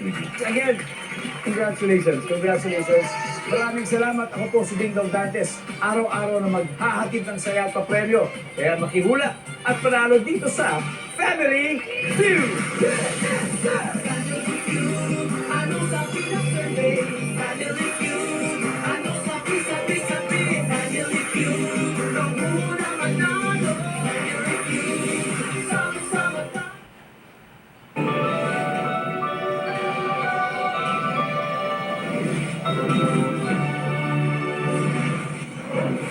Again, congratulations. Maraming salamat. Ako po si Ding Dong Dantes. Araw-araw na maghahatid ng saya at papremyo. Kaya makihula at panalo dito sa Family Feud!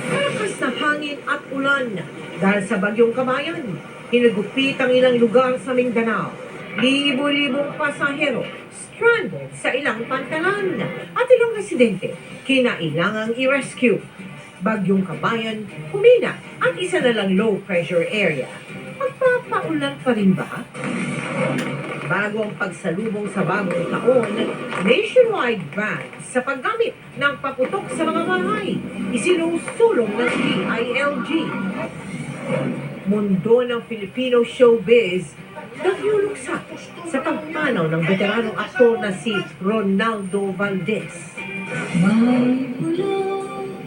Malakas na hangin at ulan dahil sa bagyong Kabayan. Hinagupit ang ilang lugar sa Mindanao. Libo-libong pasahero stranded sa ilang pantalan at ilang residente kinailangang i-rescue. Bagyong Kabayan humina at isa na lang low pressure area. Magpapaulan pa rin ba? Bago ang pagsalubong sa bagong taon, nationwide ban sa paggamit ng paputok sa mga bahay, isinusulong ng DILG. Mundo ng Filipino showbiz, nagyuluksa sa pagpanaw ng veteranong aktor na si Ronaldo Valdez. May bulong,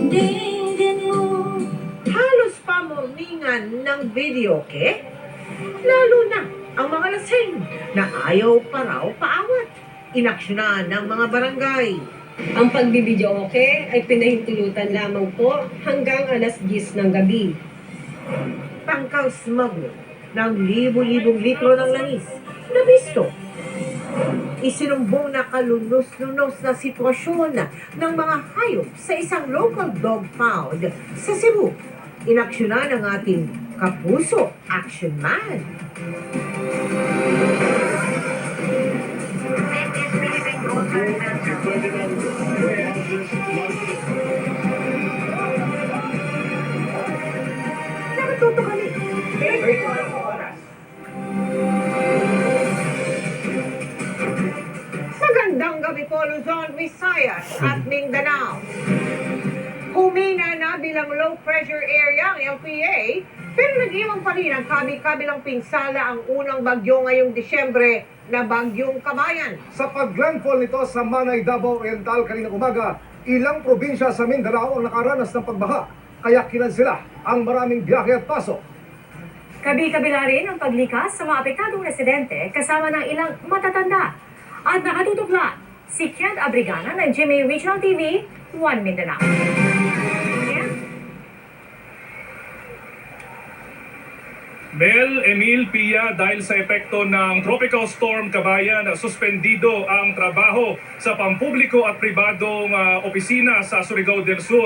dingding mo. Halos pamuningan ng videoke, lalo na ang mga lasing na ayaw pa raw paawat. Inaksyonan ng mga barangay. Ang pagbibideo ay pinahintulutan lamang po hanggang alas 10 ng gabi. Tangkang smuggle ng libo-libong litro ng langis na bisto. Isinumbong na kalunos-lunos na sitwasyon ng mga hayop sa isang local dog pound sa Cebu. Inaksyonan ng ating kapuso action man. Nakatuto kami. Magandang gabi po, Luzon, Visayas at Mindanao. Humina na bilang low pressure area ang LPA, pero nag-iwan pa rin ang kabi-kabilang pinsala ang unang bagyo ngayong Disyembre na Bagyong Kabayan. Sa paglandfall nito sa Manay, Davao Oriental kaninang umaga, ilang probinsya sa Mindanao ang nakaranas ng pagbaha. Kaya kinansela ang maraming biyahe at pasok. Kabi-kabila rin ang paglikas sa mga apektadong residente kasama ng ilang matatanda. At nakatutok na si Kent Abrigana ng GMA Regional TV, 1 Mindanao. Mel Emil Pia, dahil sa epekto ng Tropical Storm Kabayan, suspendido ang trabaho sa pampubliko at pribadong opisina sa Surigao del Sur.